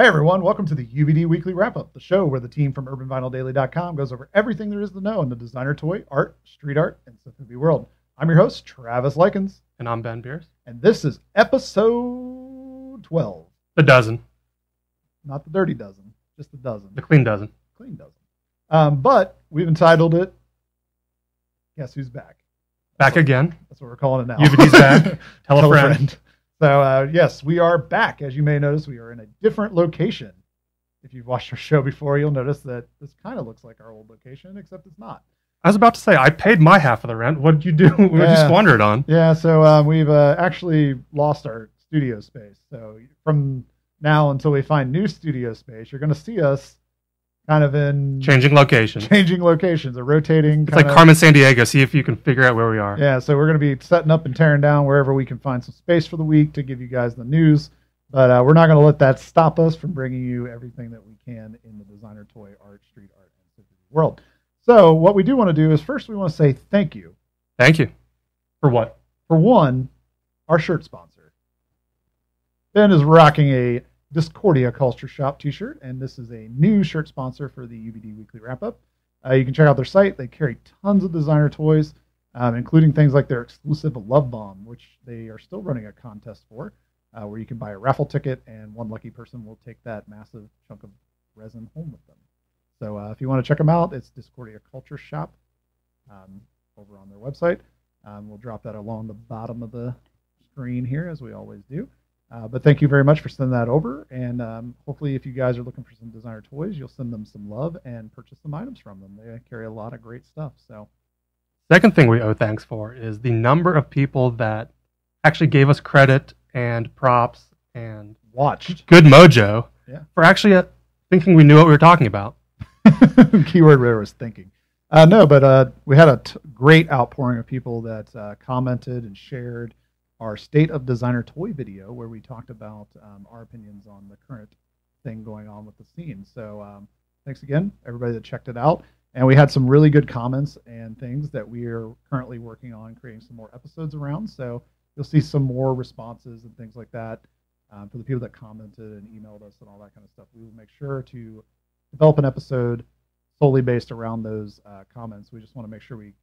Hey everyone, welcome to the UVD Weekly Wrap-Up, the show where the team from UrbanVinylDaily.com goes over everything there is to know in the designer toy, art, street art, and synth world. I'm your host, Travis Likens. And I'm Ben Beers. And this is episode 12. The dozen. Not the dirty dozen, just the dozen. The clean dozen. Clean dozen. But we've entitled it, Guess Who's Back? Back again. That's what we're calling it now. UVD's back. Tell a friend. So, yes, we are back. As you may notice, we are in a different location. If you've watched our show before, you'll notice that this kind of looks like our old location, except it's not. I was about to say, I paid my half of the rent. What did you do? What did you squander it on? Yeah, so we've actually lost our studio space. So from now until we find new studio space, you're going to see us kind of in... Changing locations. A rotating... It's like Carmen Sandiego. See if you can figure out where we are. Yeah, so we're going to be setting up and tearing down wherever we can find some space for the week to give you guys the news. But we're not going to let that stop us from bringing you everything that we can in the designer toy, art, street art, and city world. So what we do want to do is first we want to say thank you. Thank you. For what? For one, our shirt sponsor. Ben is rocking a Discordia Culture Shop t-shirt, and this is a new shirt sponsor for the UVD Weekly Wrap-Up. You can check out their site. They carry tons of designer toys, including things like their exclusive Love Bomb, which they are still running a contest for, where you can buy a raffle ticket, and one lucky person will take that massive chunk of resin home with them. So if you want to check them out, it's Discordia Culture Shop over on their website. We'll drop that along the bottom of the screen here, as we always do. But thank you very much for sending that over. And hopefully if you guys are looking for some designer toys, you'll send them some love and purchase some items from them. They carry a lot of great stuff. So, second thing we owe thanks for is the number of people that actually gave us credit and props and watched good mojo for actually thinking we knew what we were talking about. Keyword there was thinking. No, but we had a great outpouring of people that commented and shared our State of Designer Toy video, where we talked about our opinions on the current thing going on with the scene. So thanks again, everybody that checked it out. And we had some really good comments and things that we are currently working on creating some more episodes around. So you'll see some more responses and things like that for the people that commented and emailed us and all that kind of stuff. We will make sure to develop an episode solely based around those comments. We just want to make sure we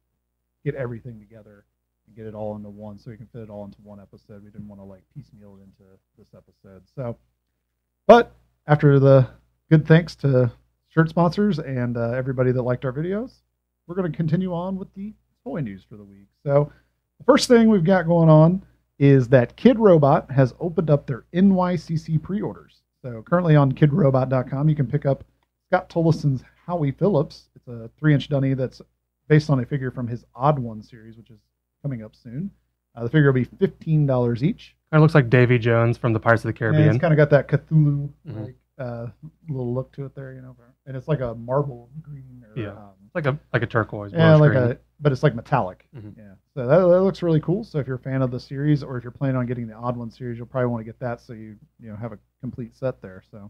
get everything together and get it all into one, so we can fit it all into one episode. We didn't want to like piecemeal it into this episode. So, but after the good thanks to shirt sponsors and everybody that liked our videos, we're going to continue on with the toy news for the week. So the first thing we've got going on is that Kid Robot has opened up their NYCC pre-orders. So currently on kidrobot.com, you can pick up Scott Tollison's Howie Phillips. It's a 3-inch dunny that's based on a figure from his Odd One series, which is coming up soon. The figure will be $15 each. Kind of looks like Davy Jones from the Pirates of the Caribbean. And it's kind of got that Cthulhu little look to it there, you know. And it's like a marble green. Or, like a turquoise. Yeah, but it's like metallic. Mm-hmm. Yeah, so that looks really cool. So if you're a fan of the series, or if you're planning on getting the Odd One series, you'll probably want to get that, so you have a complete set there. So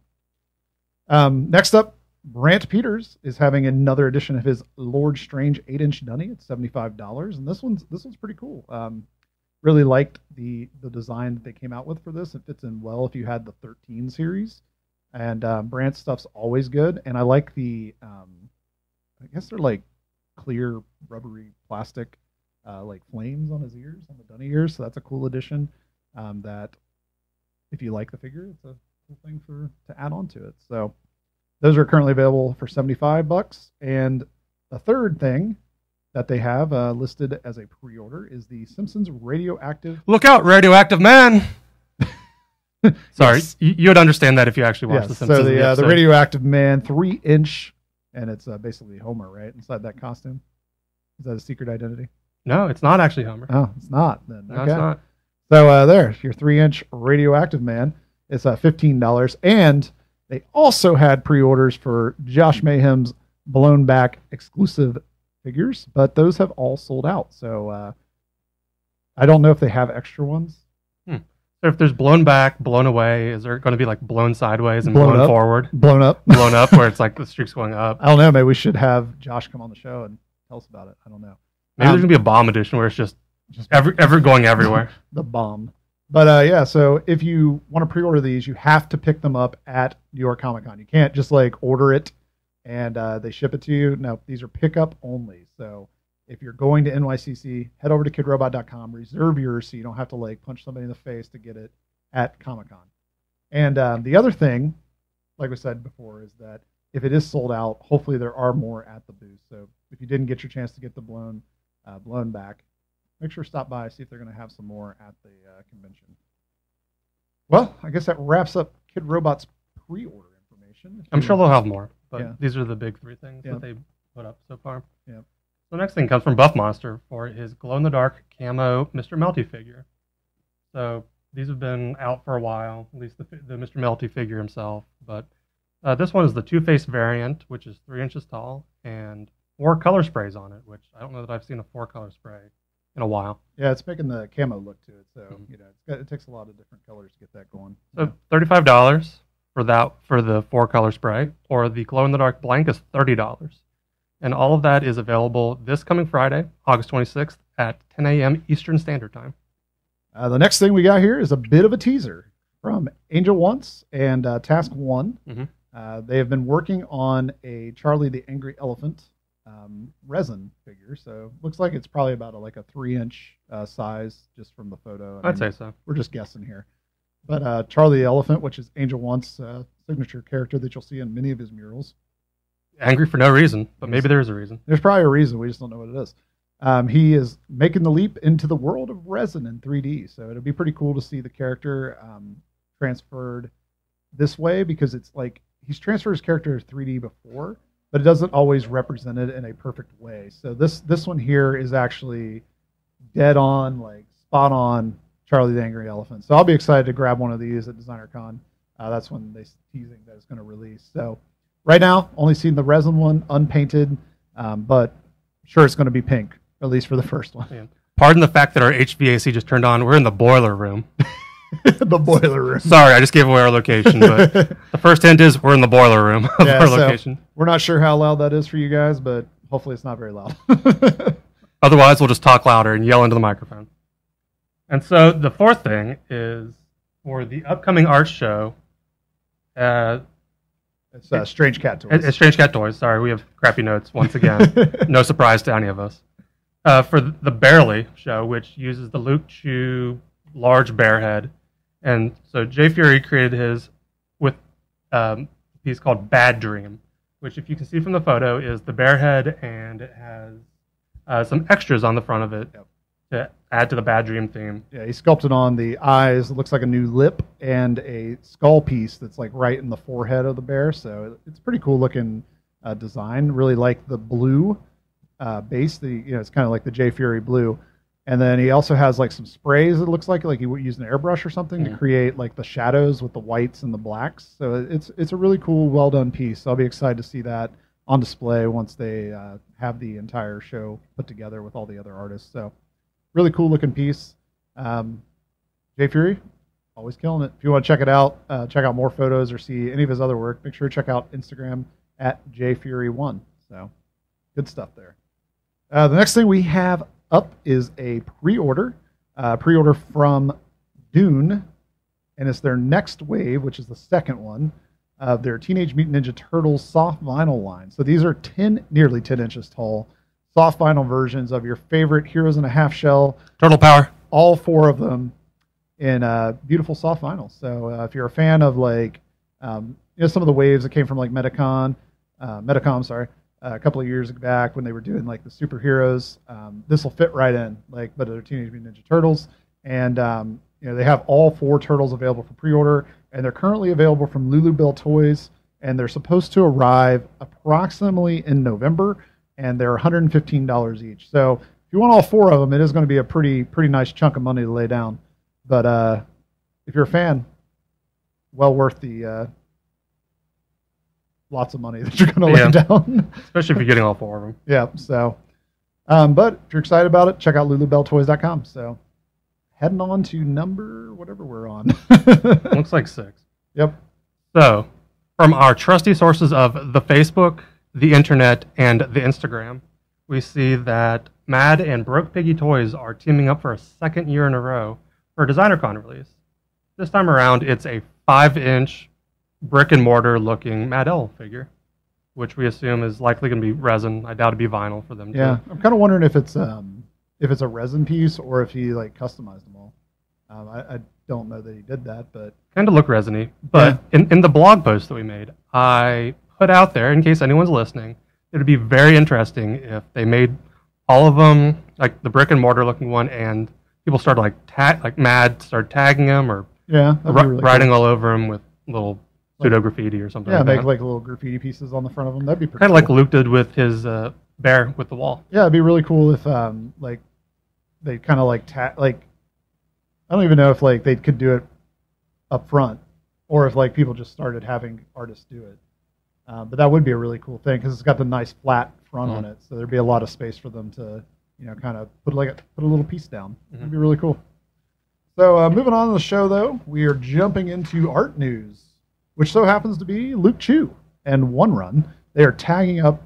next up, Brant Peters is having another edition of his Lord Strange 8-inch dunny. It's $75, and this one's pretty cool. Really liked the design that they came out with for this. It fits in well if you had the 13 series, and Brant's stuff's always good. And I like the I guess they're like clear rubbery plastic like flames on his ears, on the dunny ears. So that's a cool addition. That if you like the figure, it's a cool thing to add on to it. So those are currently available for $75. And the third thing that they have listed as a pre-order is the Simpsons Radioactive. Look out, Radioactive Man! Sorry, yes. You would understand that if you actually watched The Simpsons. So the Radioactive Man 3-inch, and it's basically Homer, right? Inside that costume. Is that a secret identity? No, it's not actually Homer. Oh, it's not then. No, it's not. So there's your 3-inch Radioactive Man. It's $15, and they also had pre-orders for Josh Mayhem's blown back exclusive figures, but those have all sold out. So I don't know if they have extra ones. So if there's blown back, blown away, is there going to be like blown sideways and blown forward? Blown up. Blown up, where it's like the streak's going up. I don't know. Maybe we should have Josh come on the show and tell us about it. I don't know. Maybe there's going to be a bomb edition where it's just going everywhere. The bomb. But yeah, so if you want to pre-order these, you have to pick them up at New York Comic Con. You can't just like order it and they ship it to you. No, these are pickup only. So if you're going to NYCC, head over to kidrobot.com, reserve yours so you don't have to like punch somebody in the face to get it at Comic Con. And the other thing, like we said before, is that if it is sold out, hopefully there are more at the booth. So if you didn't get your chance to get the blown back, make sure to stop by, see if they're going to have some more at the convention. Well, I guess that wraps up Kid Robot's pre-order information. I'm sure they'll have more, but Yeah. these are the big three things Yeah. that they put up so far. Yeah. So the next thing comes from Buff Monster for his glow-in-the-dark camo Mr. Melty figure. So these have been out for a while, at least the Mr. Melty figure himself. But this one is the Two-Face variant, which is 3 inches tall, and 4 color sprays on it, which I don't know that I've seen a 4-color spray in a while. Yeah, it's making the camo look to it. So, it takes a lot of different colors to get that going. So $35 for the 4-color spray, or the glow-in-the-dark blank is $30. And all of that is available this coming Friday, August 26th at 10 a.m. Eastern Standard Time. The next thing we got here is a bit of a teaser from Angel Once and Task One. Mm-hmm. They have been working on a Charlie the Angry Elephant resin figure. So looks like it's probably about a 3-inch size just from the photo. I'd say so. We're just guessing here. But Charlie the Elephant, which is Angel Once's signature character that you'll see in many of his murals. Angry for no reason, but maybe there is a reason. There's probably a reason. We just don't know what it is. He is making the leap into the world of resin in 3D. So it'll be pretty cool to see the character transferred this way, because it's like he's transferred his character to 3D before, but it doesn't always represent it in a perfect way. So this one here is actually dead on, like spot on Charlie the Angry Elephant. So I'll be excited to grab one of these at DesignerCon. That's when they're teasing that it's going to release. So right now, only seen the resin one, unpainted, but sure it's going to be pink, at least for the first one. Yeah. Pardon the fact that our HVAC just turned on. We're in the boiler room. The boiler room. Sorry, I just gave away our location, but the first hint is we're in the boiler room of our location. We're not sure how loud that is for you guys, but hopefully it's not very loud. Otherwise, we'll just talk louder and yell into the microphone. And so the fourth thing is for the upcoming art show. It's Strange Cat Toys. It's Strange Cat Toys. Sorry, we have crappy notes once again. No surprise to any of us. For the Barely show, which uses the Luke Chew large bear head. And so Jay Fury created his with a piece called Bad Dream, which, if you can see from the photo, is the bear head, and it has some extras on the front of it to add to the Bad Dream theme. Yeah, he sculpted on the eyes. It looks like a new lip and a skull piece that's like right in the forehead of the bear. So it's pretty cool looking design. Really like the blue base. It's kind of like the Jay Fury blue. And then he also has like some sprays. It looks like he would use an airbrush or something to create like the shadows with the whites and the blacks. So it's a really cool, well done piece. So I'll be excited to see that on display once they have the entire show put together with all the other artists. So really cool looking piece. Jay Fury, always killing it. If you want to check it out, check out more photos or see any of his other work, make sure to check out Instagram at JFury1. So good stuff there. The next thing we have up is a pre-order from Dune, and it's their next wave, which is the second one of their Teenage Mutant Ninja Turtles soft vinyl line. So these are nearly 10 inches tall, soft vinyl versions of your favorite Heroes in a Half Shell. Turtle Power. All 4 of them in beautiful soft vinyl. So if you're a fan of some of the waves that came from like Metacom, a couple of years back when they were doing like the superheroes, this will fit right in. But they're Teenage Mutant Ninja Turtles, and they have all 4 turtles available for pre-order, and they're currently available from Lulu Bell Toys, and they're supposed to arrive approximately in November, and they're $115 each. So if you want all 4 of them, it is going to be a pretty nice chunk of money to lay down. But if you're a fan, well worth the lots of money that you're going to lay down. Especially if you're getting all 4 of them. Yeah, so. But if you're excited about it, check out lulubelltoys.com. So heading on to number whatever we're on. Looks like 6. Yep. So from our trusty sources of the Facebook, the internet, and the Instagram, we see that Mad and Broke Piggy Toys are teaming up for a second year in a row for a DesignerCon release. This time around, it's a 5-inch brick and mortar looking Mad L figure, which we assume is likely going to be resin. I doubt it'd be vinyl for them. Yeah, I'm kind of wondering if it's a resin piece or if he like customized them all. I don't know that he did that, but Kind of look resiny. But in the blog post that we made, I put out there, in case anyone's listening, it would be very interesting if they made all of them, like the brick and mortar looking one, and people started started tagging them or that'd be really writing cool. all over them with little pseudo graffiti or something. Yeah, like make that. like little graffiti pieces on the front of them. That'd be pretty Kind of cool. like Luke did with his bear with the wall. Yeah, it'd be really cool if like they kind of like I don't even know if like they could do it up front or if like people just started having artists do it. But that would be a really cool thing because it's got the nice flat front on it, so there'd be a lot of space for them to kind of put a little piece down. It'd be really cool. So moving on to the show though, we are jumping into art news, which so happens to be Luke Chu and One Run. They are tagging up.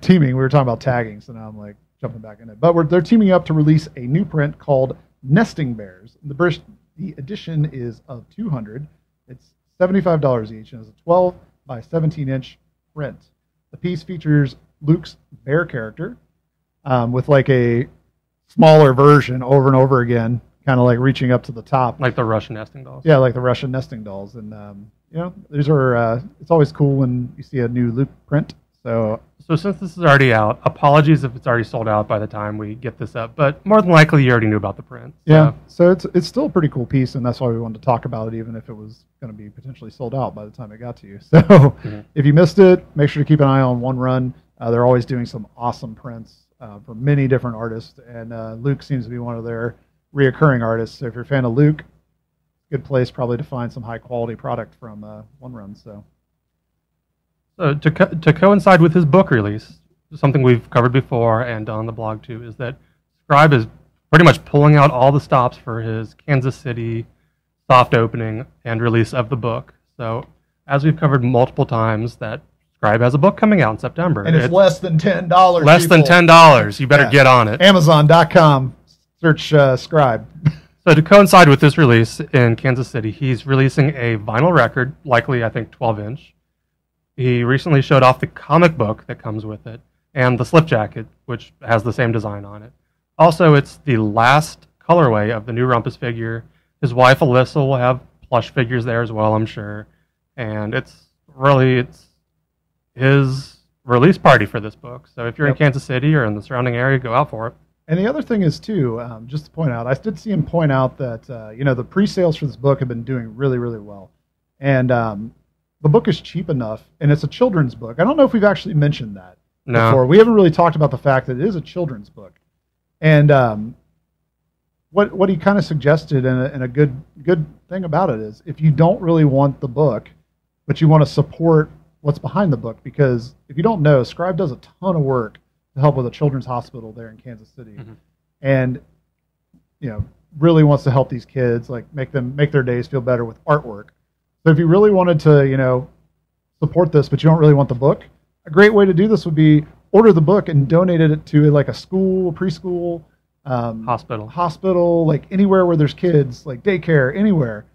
Teaming. We were talking about tagging, so now I'm like jumping back in it. But they're teaming up to release a new print called Nesting Bears. The edition is of 200. It's $75 each, and it's a 12 by 17-inch print. The piece features Luke's bear character with like a smaller version over and over again, kind of like reaching up to the top. Like the Russian nesting dolls. Yeah, like the Russian nesting dolls. And, these are, it's always cool when you see a new Luke print. So since this is already out, apologies if it's already sold out by the time we get this up, but more than likely you already knew about the print. So. Yeah, so it's still a pretty cool piece, and that's why we wanted to talk about it, even if it was going to be potentially sold out by the time it got to you. So if you missed it, make sure to keep an eye on One Run. They're always doing some awesome prints for many different artists, and Luke seems to be one of their reoccurring artists. So if you're a fan of Luke, good place probably to find some high quality product from One Run. So to coincide with his book release, something we've covered before and on the blog too, is that Scribe is pretty much pulling out all the stops for his Kansas City soft opening and release of the book. So as we've covered multiple times, that Scribe has a book coming out in September. And it's less than $10. Less than $10. You better get on it. Amazon.com. Search Scribe. So to coincide with this release in Kansas City, he's releasing a vinyl record, likely I think 12-inch. He recently showed off the comic book that comes with it and the slip jacket, which has the same design on it. Also, it's the last colorway of the new Rumpus figure. His wife Alyssa will have plush figures there as well, I'm sure. And it's his release party for this book. So if you're in Kansas City or in the surrounding area, go out for it. And the other thing is, too, just to point out, I did see him point out that, the pre-sales for this book have been doing really, really well. And the book is cheap enough, and it's a children's book. I don't know if we've actually mentioned that before. We haven't really talked about the fact that it is a children's book. And what he kind of suggested, and a good thing about it is, if you don't really want the book, but you want to support what's behind the book, because if you don't know, Scribe does a ton of work to help with a children's hospital there in Kansas City, and really wants to help these kids, like make their days feel better with artwork. So if you really wanted to support this, but you don't really want the book, a great way to do this would be order the book and donate it to like a school, preschool, hospital, like anywhere where there's kids, like daycare, anywhere,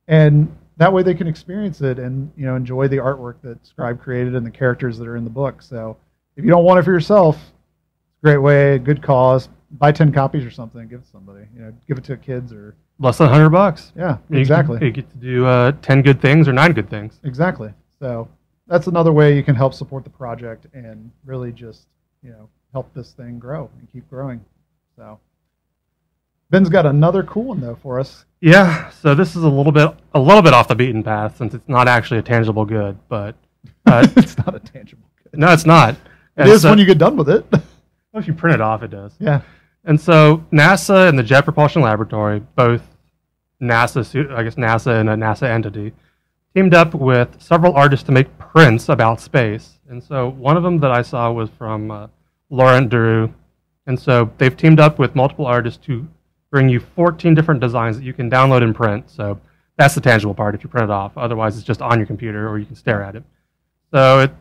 and that way they can experience it and enjoy the artwork that Scribe created and the characters that are in the book. So if you don't want it for yourself, it's a great way, good cause. Buy 10 copies or something, give it to somebody. Give it to kids or less than $100. Yeah, exactly. You get to do 10 good things or 9 good things. Exactly. So that's another way you can help support the project and really just help this thing grow and keep growing. So Ben's got another cool one though for us. Yeah. So this is a little bit off the beaten path since it's not actually a tangible good, but it's not a tangible good. No, it's not. It is when you get done with it. Well, if you print it off, it does. Yeah. And so NASA and the Jet Propulsion Laboratory, both NASA and a NASA entity, teamed up with several artists to make prints about space. And so one of them that I saw was from Laurent Duroux. And so they've teamed up with multiple artists to bring you 14 different designs that you can download and print. So that's the tangible part if you print it off. Otherwise, it's just on your computer or you can stare at it. So it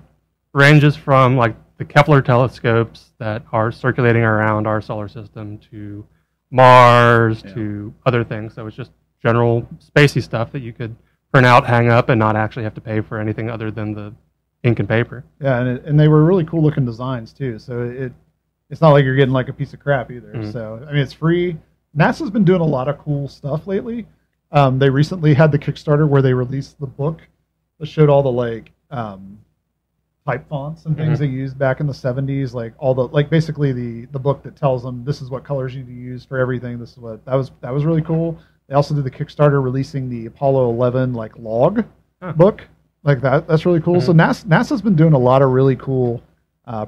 ranges from like the Kepler telescopes that are circulating around our solar system to Mars Yeah. to other things. So it's just general spacey stuff that you could print out, hang up, and not actually have to pay for anything other than the ink and paper. Yeah, and they were really cool looking designs too. So it's not like you're getting like a piece of crap either. Mhm. So I mean, it's free. NASA's been doing a lot of cool stuff lately. They recently had the Kickstarter where they released the book that showed all the like type fonts and things Mhm. they used back in the 70s, like all the like basically the book that tells them this is what colors you need to use for everything. This is what that was really cool. They also did the Kickstarter releasing the Apollo 11 like log Huh. book like that. That's really cool. So NASA's been doing a lot of really cool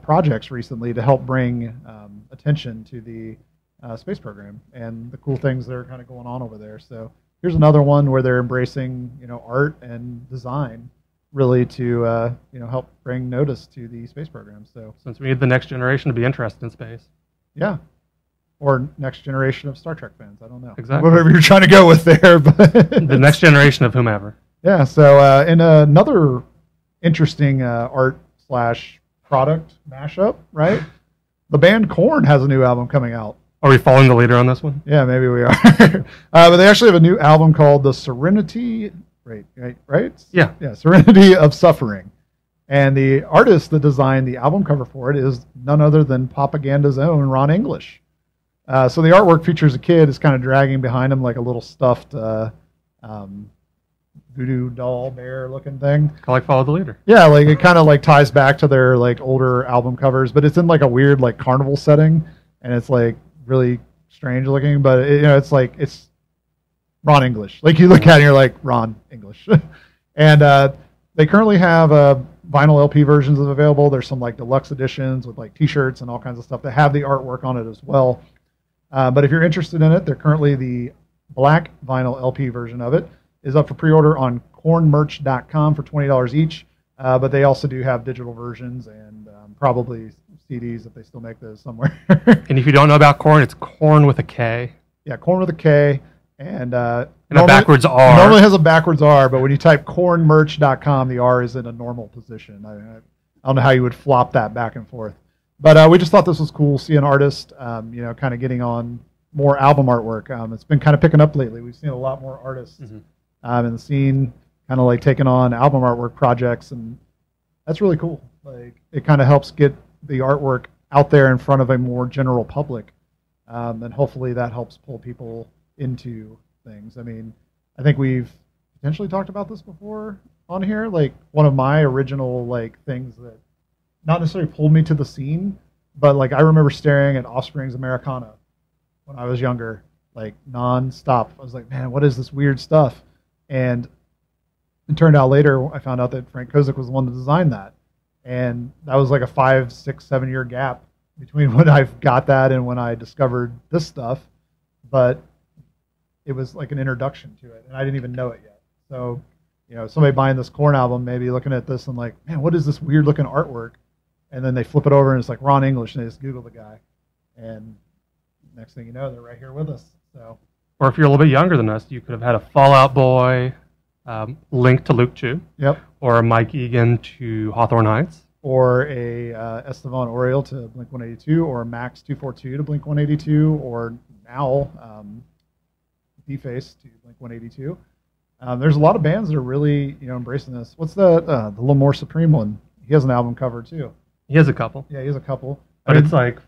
projects recently to help bring attention to the space program and the cool things that are kind of going on over there. So here's another one where they're embracing art and design really to help bring notice to the space program. So Since we need the next generation to be interested in space. yeah, or next generation of Star Trek fans. I don't know. Exactly. Whatever you're trying to go with there, but The next generation of whomever. yeah. So in another interesting art slash product mashup, right? The band Korn has a new album coming out. Are we following the leader on this one? Yeah, maybe we are. But they actually have a new album called The Serenity. Right? Yeah. Yeah, Serenity of Suffering. And the artist that designed the album cover for it is none other than Propaganda's own Ron English. So the artwork features a kid is kind of dragging behind him like a little stuffed voodoo doll bear looking thing. Like follow the leader. Yeah, like it kind of like ties back to their like older album covers, but it's in like a weird like carnival setting, and it's like really strange looking. But it's like it's Ron English. Like you look at it and you're like Ron English. And they currently have vinyl LP versions available. There's some like deluxe editions with like T-shirts and all kinds of stuff that have the artwork on it as well. But if you're interested in it, they're currently the black vinyl LP version of it is up for pre-order on cornmerch.com for $20 each. But they also do have digital versions and probably CDs if they still make those somewhere. And if you don't know about corn, it's corn with a K. Yeah, corn with a K. And a backwards R. Normally has a backwards R, but when you type cornmerch.com, the R is in a normal position. I don't know how you would flop that back and forth. But we just thought this was cool, see an artist, kind of getting on more album artwork. It's been kind of picking up lately. We've seen a lot more artists in the scene kind of like taking on album artwork projects, and that's really cool. Like it kind of helps get the artwork out there in front of a more general public, and hopefully that helps pull people into things. I mean, I think we've potentially talked about this before on here. Like one of my original like things that not necessarily pulled me to the scene, but like I remember staring at Offspring's Americana when I was younger, like nonstop. I was like, man, what is this weird stuff? And it turned out later, I found out that Frank Kozik was the one that designed that. And that was like a 5, 6, 7 year gap between when I got that and when I discovered this stuff. But it was like an introduction to it, and I didn't even know it yet. So, somebody buying this Korn album, maybe looking at this and like, man, what is this weird looking artwork? And then they flip it over and it's like Ron English, and they just Google the guy. And next thing you know, they're right here with us. So, or if you're a little bit younger than us, you could have had a Fall Out Boy link to Luke Chu. Yep. Or a Mike Egan to Hawthorne Heights. Or a Estevan Oriol to Blink-182, or a Max 242 to Blink-182, or now D-Face to Blink-182. There's a lot of bands that are really embracing this. What's the L'Amour Supreme one? He has an album cover too. He has a couple. Yeah, he has a couple. But it's like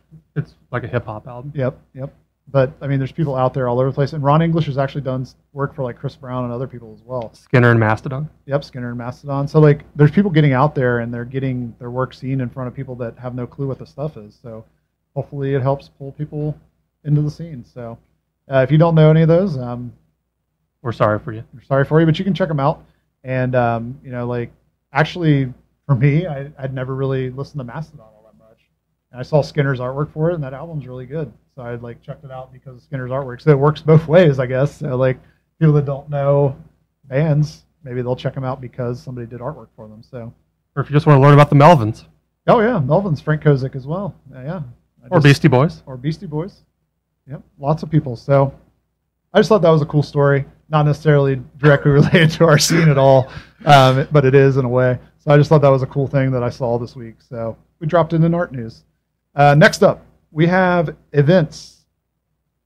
a hip hop album. Yep. But I mean, there's people out there all over the place, and Ron English has actually done work for like Chris Brown and other people as well. Skinner and Mastodon. Yep, Skinner and Mastodon. So like, there's people getting out there and they're getting their work seen in front of people that have no clue what the stuff is. So hopefully it helps pull people into the scene. So if you don't know any of those, we're sorry for you. We're sorry for you, but you can check them out. And like actually for me, I'd never really listened to Mastodon all that much, and I saw Skinner's artwork for it, and that album's really good. So I like checked it out because of Skinner's artwork. So it works both ways, I guess. So like people that don't know bands, maybe they'll check them out because somebody did artwork for them. So, or if you just want to learn about the Melvins. Oh yeah, Melvins, Frank Kozik as well. Yeah. Or Beastie Boys. Or Beastie Boys. Yep, lots of people. So I just thought that was a cool story. Not necessarily directly related to our scene at all, but it is in a way. So I just thought that was a cool thing that I saw this week. So we dropped it in art news. Next up, we have events.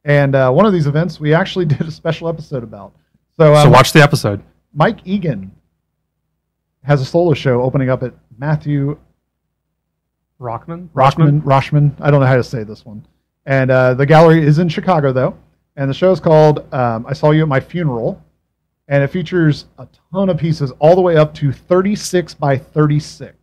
And one of these events we actually did a special episode about. So watch the episode. Mike Egan has a solo show opening up at Matthew Roshman. I don't know how to say this one. And the gallery is in Chicago, though. And the show is called I Saw You at My Funeral. And it features a ton of pieces all the way up to 36 by 36.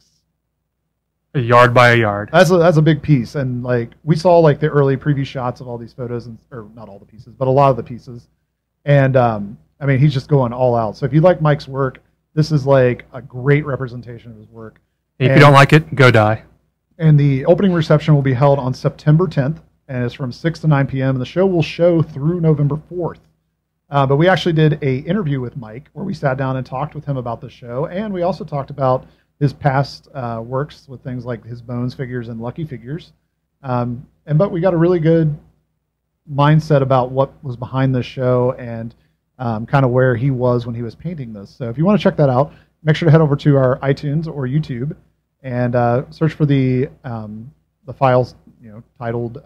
A yard by a yard. That's a big piece. And like we saw like the early preview shots of all these photos, or not all the pieces, but a lot of the pieces. And I mean, he's just going all out. So if you like Mike's work, this is like a great representation of his work. If you don't like it, go die. And the opening reception will be held on September 10th, and it's from 6 to 9 p.m. And the show will show through November 4th. But we actually did a interview with Mike where we sat down and talked with him about the show, and we also talked about his past works with things like his Bones figures and Lucky figures. But we got a really good mindset about what was behind the show and kind of where he was when he was painting this. So if you want to check that out, make sure to head over to our iTunes or YouTube and search for the files, titled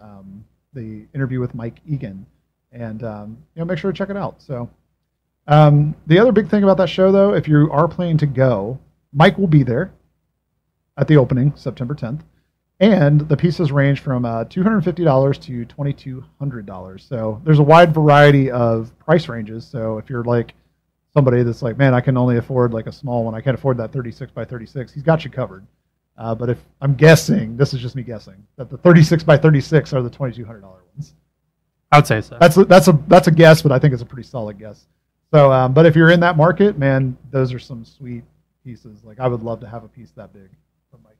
the interview with Mike Egan, and make sure to check it out. So the other big thing about that show, though, if you are planning to go, Mike will be there at the opening, September 10th, and the pieces range from $250 to $2,200. So there's a wide variety of price ranges. So if you're like somebody that's like, man, I can only afford like a small one, I can't afford that 36 by 36, he's got you covered. But if I'm guessing, this is just me guessing, that the 36 by 36 are the $2,200 ones. I would say so. That's a guess, but I think it's a pretty solid guess. So, but if you're in that market, man, those are some sweet pieces. Like I would love to have a piece that big from Mike.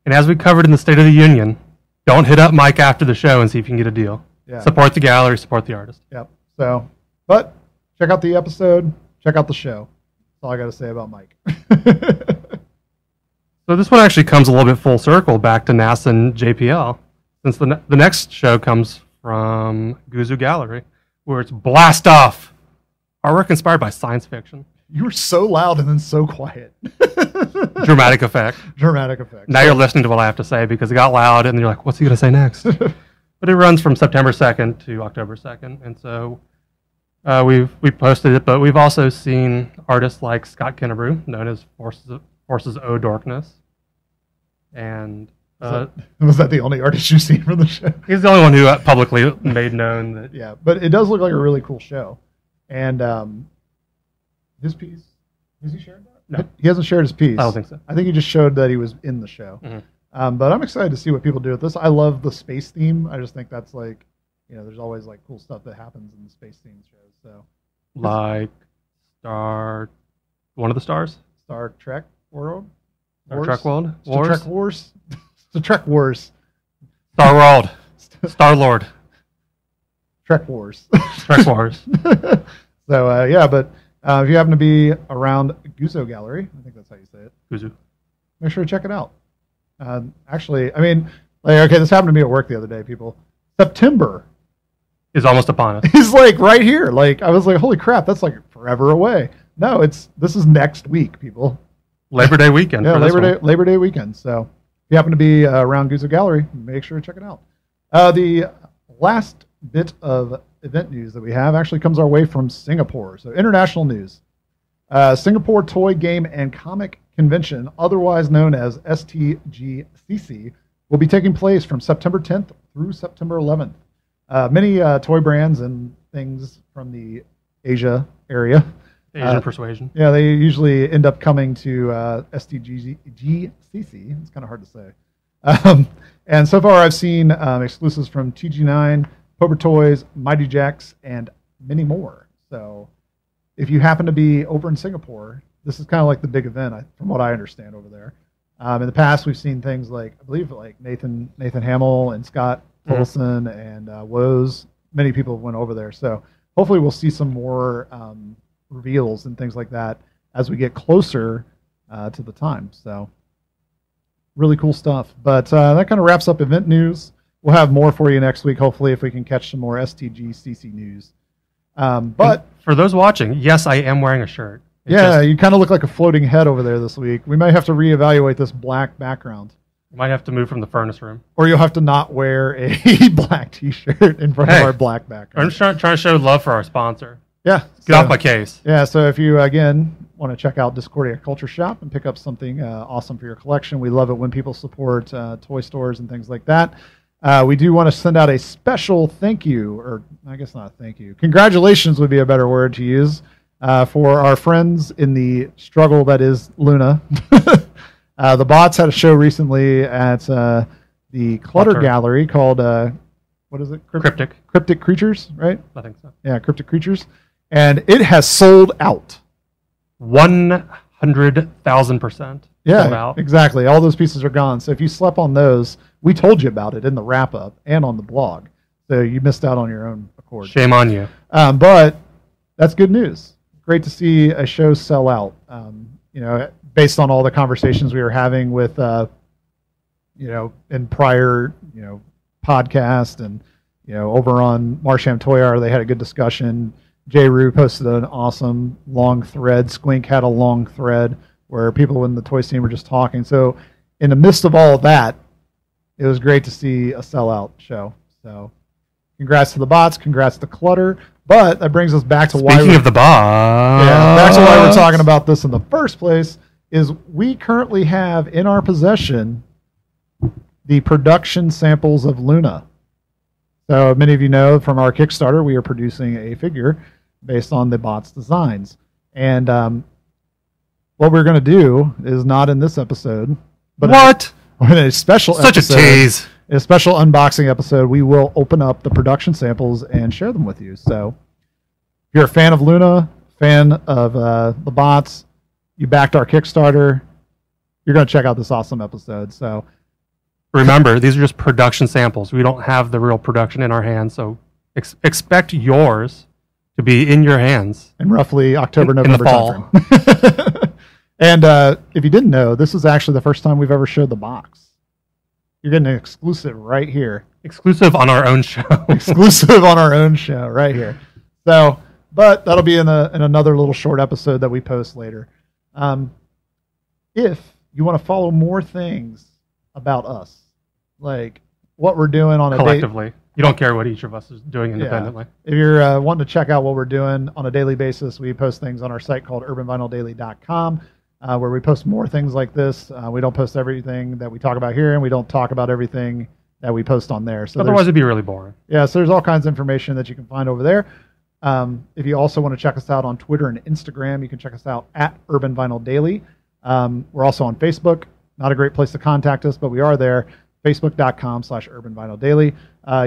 And as we covered in the State of the Union, don't hit up Mike after the show and see if you can get a deal. Yeah. Support the gallery, support the artist. Yep. So, but check out the episode, check out the show. That's all I got to say about Mike. So this one actually comes a little bit full circle back to NASA and JPL, since the next show comes from Guzu Gallery, where it's blast off. Artwork inspired by science fiction. You were so loud and then so quiet. Dramatic effect. Dramatic effect. Now you're listening to what I have to say because it got loud and you're like, what's he going to say next? But it runs from September 2nd to October 2nd. And so we posted it, but we've also seen artists like Scott Kennebrew, known as Forces O Darkness. And was that the only artist you've seen from the show? He's the only one who publicly made known that. Yeah, but it does look like a really cool show. And his piece, has he shared that? No. He hasn't shared his piece. I don't think so. I think he just showed that he was in the show. Mm-hmm. But I'm excited to see what people do with this. I love the space theme. I just think that's like, there's always like cool stuff that happens in the space theme shows. So, like one of the stars? Star Trek World? Star Trek World? Star Trek Wars? Star Trek Wars. Star World. Star Lord. Trek Wars. Trek Wars. So, yeah, but if you happen to be around Guzo Gallery, I think that's how you say it. Guzo. Make sure to check it out. Actually, I mean, okay, this happened to me at work the other day, people. September is almost upon us. He's like right here. Like, I was like, holy crap, that's like forever away. No, this is next week, people. Labor Day weekend. Yeah, Labor Day weekend. So if you happen to be around Guzo Gallery, make sure to check it out. The last bit of event news that we have actually comes our way from Singapore. So international news. Singapore Toy, Game, and Comic Convention, otherwise known as STGCC, will be taking place from September 10th through September 11th. Many toy brands and things from the Asia area. Asian persuasion. Yeah, they usually end up coming to STGCC. It's kind of hard to say. And so far I've seen exclusives from TG9, Pober Toys, Mighty Jacks, and many more. So if you happen to be over in Singapore, this is kind of like the big event, from what I understand over there. In the past, we've seen things like, I believe, like Nathan Hamill and Scott Tolson and Woes. Many people went over there. So hopefully we'll see some more reveals and things like that as we get closer to the time. So really cool stuff. But that kind of wraps up event news. We'll have more for you next week, hopefully, if we can catch some more STGCC news. But for those watching, yes, I am wearing a shirt. You kind of look like a floating head over there this week. We might have to reevaluate this black background. You might have to move from the furnace room. Or you'll have to not wear a black T-shirt in front of our black background. I'm just trying to show love for our sponsor. Yeah. Get off my case. Yeah, so if you, again, want to check out Discordia Culture Shop and pick up something awesome for your collection, we love it when people support toy stores and things like that. We do want to send out a special thank you, or I guess not thank you. Congratulations would be a better word to use for our friends in the struggle that is Luna. The Bots had a show recently at the Clutter Gallery called, what is it? Cryptic Creatures, right? I think so. Yeah, Cryptic Creatures. And it has sold out. 100,000%. Yeah, sold out. Exactly. All those pieces are gone. So if you slept on those, we told you about it in the wrap-up and on the blog. So you missed out on your own accord. Shame on you. But that's good news. Great to see a show sell out. Based on all the conversations we were having with, in prior, podcast and, over on Marsham Toy Hour, they had a good discussion. J. Rue posted an awesome long thread. Squink had a long thread where people in the toy scene were just talking. So in the midst of all of that, it was great to see a sellout show. So congrats to the Bots. Congrats to Clutter. But that brings us back to Speaking of the Bots. Yeah, back to why we're talking about this in the first place is we currently have in our possession the production samples of Luna. So many of you know from our Kickstarter, we are producing a figure based on the Bots designs. And what we're going to do is not in this episode, but in a special episode. Such a tease. In a special unboxing episode, we will open up the production samples and share them with you. So if you're a fan of Luna, fan of the Bots, you backed our Kickstarter, you're going to check out this awesome episode. So remember, these are just production samples. We don't have the real production in our hands, so expect yours to be in your hands in roughly October, November in the fall. Timeframe. And if you didn't know, this is actually the first time we've ever showed the box. You're getting an exclusive right here. Exclusive on our own show. Exclusive on our own show right here. So, but that'll be in another little short episode that we post later. If you want to follow more things about us, like what we're doing on a collectively. You don't care what each of us is doing independently. Yeah. If you're wanting to check out what we're doing on a daily basis, we post things on our site called urbanvinyldaily.com, where we post more things like this. We don't post everything that we talk about here, and we don't talk about everything that we post on there. So otherwise, it'd be really boring. Yeah, so there's all kinds of information that you can find over there. If you also want to check us out on Twitter and Instagram, you can check us out at Urban Vinyl Daily. We're also on Facebook. Not a great place to contact us, but we are there. Facebook.com/UrbanVinylDaily.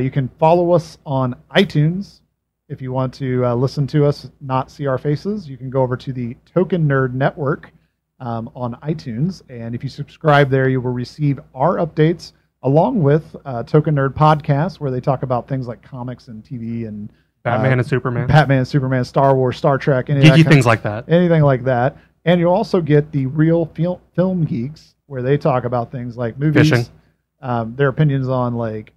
You can follow us on iTunes. If you want to listen to us, not see our faces, you can go over to the Token Nerd Network on iTunes. And if you subscribe there, you will receive our updates along with Token Nerd Podcast, where they talk about things like comics and TV and Batman and Superman, Star Wars, Star Trek, geeky things like that. Anything like that. And you'll also get the Real Film Geeks, where they talk about things like movies. Fishing. Their opinions on like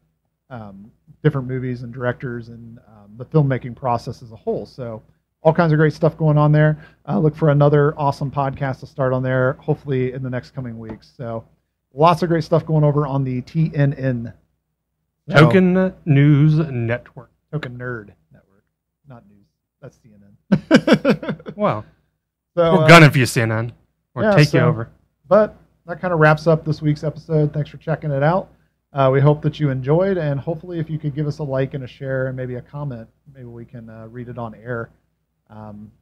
different movies and directors and the filmmaking process as a whole. So all kinds of great stuff going on there. Look for another awesome podcast to start on there, hopefully in the next coming weeks. So lots of great stuff going over on the TNN. Token News Network. Token Nerd Network. Not news. That's CNN. Wow. So, we're gunning for you, CNN. We'll take you over. But that kind of wraps up this week's episode. Thanks for checking it out. We hope that you enjoyed, and hopefully if you could give us a like and a share and maybe a comment, maybe we can read it on air.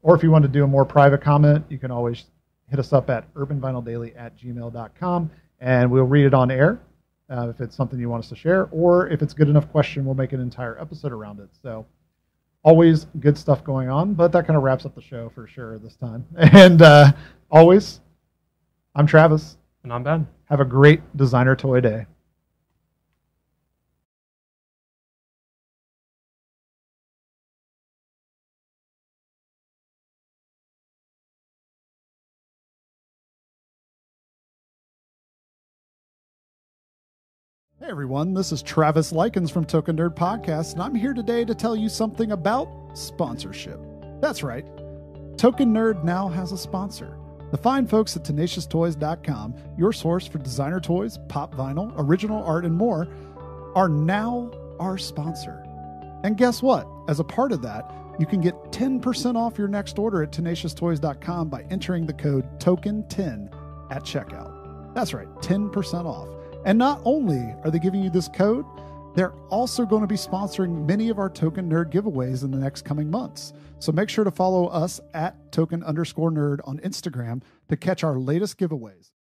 Or if you want to do a more private comment, you can always hit us up at urbanvinyldaily@gmail.com, and we'll read it on air if it's something you want us to share, or if it's a good enough question, we'll make an entire episode around it. So always good stuff going on, but that kind of wraps up the show for sure this time. And always, I'm Travis. And I'm Ben. Have a great designer toy day. Hey everyone, this is Travis Likens from Token Nerd Podcast, and I'm here today to tell you something about sponsorship. That's right. Token Nerd now has a sponsor. The fine folks at TenaciousToys.com, your source for designer toys, pop vinyl, original art, and more, are now our sponsor. And guess what? As a part of that, you can get 10% off your next order at TenaciousToys.com by entering the code TOKEN10 at checkout. That's right, 10% off. And not only are they giving you this code, they're also going to be sponsoring many of our Token Nerd giveaways in the next coming months. So make sure to follow us at token_nerd on Instagram to catch our latest giveaways.